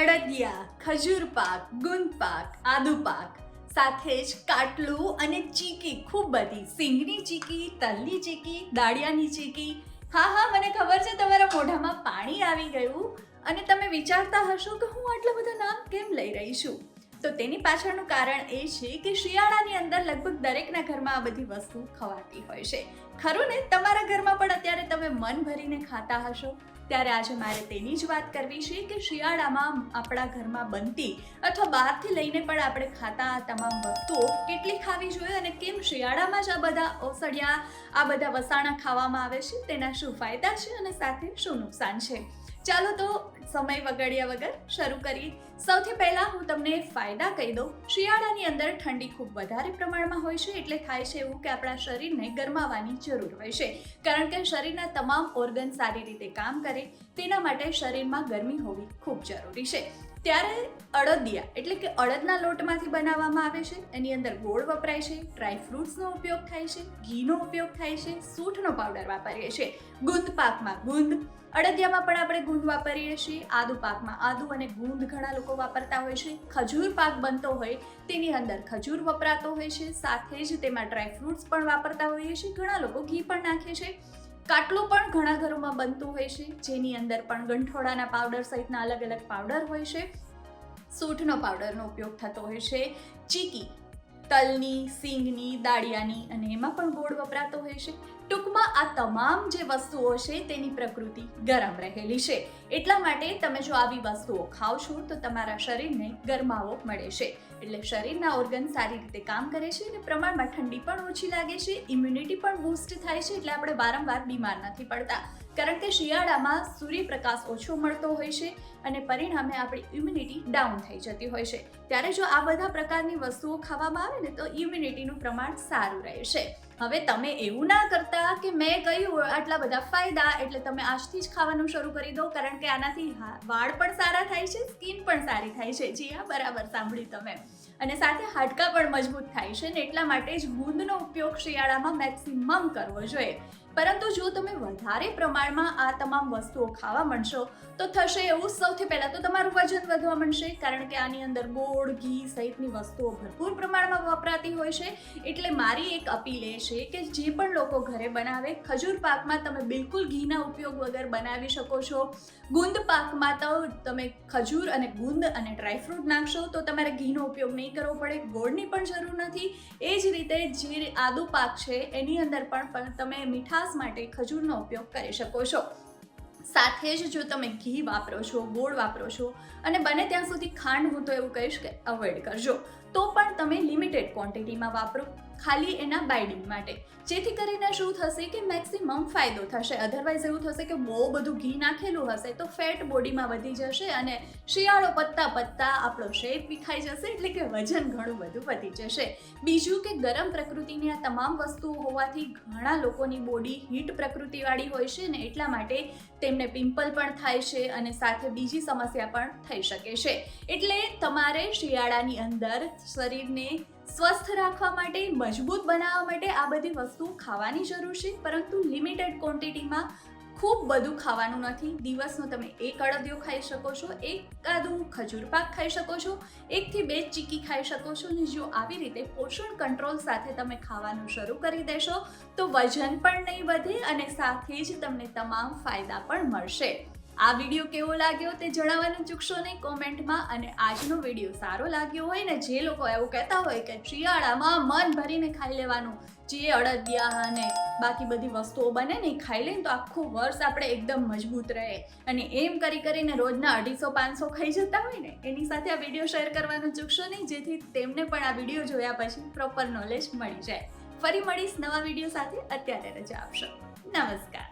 અડદિયા, ખજૂર પાક, ગુંદ પાક, આદુ પાક, સાથે જ કાટલું અને ચીકી, ખૂબ બધી સિંગની ચીકી, તલની ચીકી, દાળિયાની ચીકી. હા, મને ખબર છે તમારા મોઢામાં પાણી આવી ગયું અને તમે વિચારતા હશો કે હું આટલા બધા નામ કેમ લઈ રહી છું. તો તેની પાછળનું કારણ એ છે કે શિયાળાની અંદર લગભગ દરેકના ઘરમાં આ બધી વસ્તુ ખવાતી હોય છે. ખરું ને? તમારા ઘરમાં પણ અત્યારે તમે મન ભરીને ખાતા હશો. ત્યારે આજે મારે તેની જ વાત કરવી છે કે શિયાળામાં આપણા ઘરમાં બનતી અથવા બહારથી લઈને પણ આપણે ખાતા આ તમામ વસ્તુઓ કેટલી ખાવી જોઈએ અને કેમ શિયાળામાં જ આ બધા ઓસડિયા, આ બધા વસાણા ખાવામાં આવે છે, તેના શું ફાયદા છે અને સાથે શું નુકસાન છે. ચાલો તો સમય વગાડ્યા વગર શરૂ કરીએ. સૌથી પહેલા હું તમને ફાયદા કહી દઉં. શિયાળાની અંદર ઠંડી ખૂબ વધારે પ્રમાણમાં હોય છે, એટલે થાય છે એવું કે આપણા શરીરને ગરમાવાની જરૂર હોય છે, કારણ કે શરીરના તમામ ઓર્ગન સારી રીતે કામ કરે તેના માટે શરીરમાં ગરમી હોવી ખૂબ જરૂરી છે. ત્યારે અડદિયા એટલે કે અડદના લોટમાંથી બનાવવામાં આવે છે. એની અંદર ગોળ વપરાય છે, ડ્રાય ફ્રૂટ્સનો ઉપયોગ થાય છે, ઘીનો ઉપયોગ થાય છે, સૂંઠનો પાવડર વાપરીએ છીએ. ગુંદ પાકમાં ગુંદ, અડદિયામાં પણ આપણે ગુંદ વાપરીએ છીએ. આદુ પાકમાં આદુ અને ગુંદ ઘણા લોકો વાપરતા હોય છે. ખજૂર પાક બનતો હોય તેની અંદર ખજૂર વપરાતો હોય છે, સાથે જ તેમાં ડ્રાય ફ્રૂટ્સ પણ વાપરતા હોઈએ છીએ. ઘણા લોકો ઘી પણ નાખે છે. કાટલું પણ ઘણા ઘરોમાં બનતું હોય છે, જેની અંદર પણ ગંઠોડાના પાવડર સહિતના અલગ અલગ પાવડર હોય છે. સૂંઠનો પાવડરનો ઉપયોગ થતો હોય છે. ચીકી તલની, સિંગની, દાળિયાની અને એમાં પણ ગોળ વપરાતો હોય છે. ટૂંકમાં આ તમામ જે વસ્તુઓ છે તેની પ્રકૃતિ ગરમ રહેલી છે. એટલા માટે તમે જો આવી વસ્તુઓ ખાવ છો તો તમારા શરીરને ગરમાવો મળે છે, એટલે શરીરના ઓર્ગન સારી રીતે કામ કરે છે અને પ્રમાણમાં ઠંડી પણ ઓછી લાગે છે, ઇમ્યુનિટી પણ બૂસ્ટ થાય છે, એટલે આપણે વારંવાર બીમાર નથી પડતા. કારણ કે શિયાળામાં સૂર્યપ્રકાશ ઓછો મળતો હોય છે અને પરિણામે આપણી ઇમ્યુનિટી ડાઉન થઈ જતી હોય છે. ત્યારે જો આ બધા પ્રકારની વસ્તુઓ ખાવામાં આવે ને તો ઇમ્યુનિટીનું પ્રમાણ સારું રહે છે. હવે તમે એવું ના કરતા કે મેં કહ્યું આટલા બધા ફાયદા એટલે તમે આજથી જ ખાવાનું શરૂ કરી દો, કારણ કે આનાથી વાળ પણ સારા થાય છે, સ્કિન પણ સારી થાય છે. જી હા, બરાબર સાંભળ્યું તમે. અને સાથે હાડકાં પણ મજબૂત થાય છે ને એટલા માટે જ ગુંદનો ઉપયોગ શિયાળામાં મેક્સિમમ કરવો જોઈએ. પરંતુ જો તમે વધારે પ્રમાણમાં આ તમામ વસ્તુઓ ખાવા માંડશો તો થશે એવું, સૌથી પહેલાં તો તમારું વજન વધવા માંડશે, કારણ કે આની અંદર ગોળ, ઘી સહિતની વસ્તુઓ ભરપૂર પ્રમાણમાં વપરાતી હોય છે. એટલે મારી એક અપીલ એ છે કે જે પણ લોકો ઘરે બનાવે, ખજૂર પાકમાં તમે બિલકુલ ઘીના ઉપયોગ વગર બનાવી શકો છો. ગુંદ પાકમાં તો તમે ખજૂર અને ગુંદ અને ડ્રાયફ્રૂટ નાખશો તો તમારે ઘીનો ઉપયોગ નહીં કરવો પડે, ગોળની પણ જરૂર નથી. એ જ રીતે જે આદુ પાક છે એની અંદર પણ તમે મીઠા માટે ખજૂરનો ઉપયોગ કરી શકો છો. સાથે જ જો તમે ઘી વાપરો છો, ગોળ વાપરો છો અને બને ત્યાં સુધી ખાંડ, હું તો એવું કહીશ કે અવોઇડ કરજો. તો પણ તમે લિમિટેડ ક્વોન્ટિટીમાં વાપરો, ખાલી એના બાઇડિંગ માટે. જેથી કરીને શું થશે કે મેક્સિમમ ફાયદો થશે. અધરવાઇઝ એવું થશે કે બહુ બધું ઘી નાખેલું હશે તો ફેટ બોડીમાં વધી જશે અને શિયાળો પત્તા આપણો શેપ વિખાઈ જશે, એટલે કે વજન ઘણું બધું વધી જશે. બીજું કે ગરમ પ્રકૃતિની આ તમામ વસ્તુઓ હોવાથી ઘણા લોકોની બોડી હીટ પ્રકૃતિવાળી હોય છે ને એટલા માટે તેમને પિમ્પલ પણ થાય છે અને સાથે બીજી સમસ્યા પણ થઈ શકે છે. એટલે તમારે શિયાળાની અંદર શરીરને સ્વસ્થ રાખવા માટે, મજબૂત બનાવવા માટે આ બધી વસ્તુ ખાવાની જરૂર છે, પરંતુ લિમિટેડ ક્વોન્ટિટીમાં. ખૂબ બધું ખાવાનું નથી. દિવસનો તમે એક અડદિયો ખાઈ શકો છો, એકાદું ખજૂર પાક ખાઈ શકો છો, 1 થી 2 ચીકી ખાઈ શકો છો. અને જો આવી રીતે પોષણ કંટ્રોલ સાથે તમે ખાવાનું શરૂ કરી દેશો તો વજન પણ નહીં વધે અને સાથે જ તમને તમામ ફાયદા પણ મળશે. આ વિડીયો કેવો લાગ્યો તે જણાવવાનું ચૂકશો નહીં કોમેન્ટમાં. અને આજનો વિડીયો સારો લાગ્યો હોય ને, જે લોકો એવું કહેતા હોય કે શિયાળામાં મન ભરીને ખાઈ લેવાનું, જે અડદિયા અને બાકી બધી વસ્તુઓ બને ને ખાઈ લઈને તો આખું વર્ષ આપણે એકદમ મજબૂત રહે, અને એમ કરીને રોજના 250-500 ખાઈ જતા હોય ને, એની સાથે આ વિડીયો શેર કરવાનું ચૂકશો નહીં, જેથી તેમને પણ આ વિડીયો જોયા પછી પ્રોપર નોલેજ મળી જાય. ફરી મળીશ નવા વિડીયો સાથે. અત્યારે રજા આપશો. નમસ્કાર.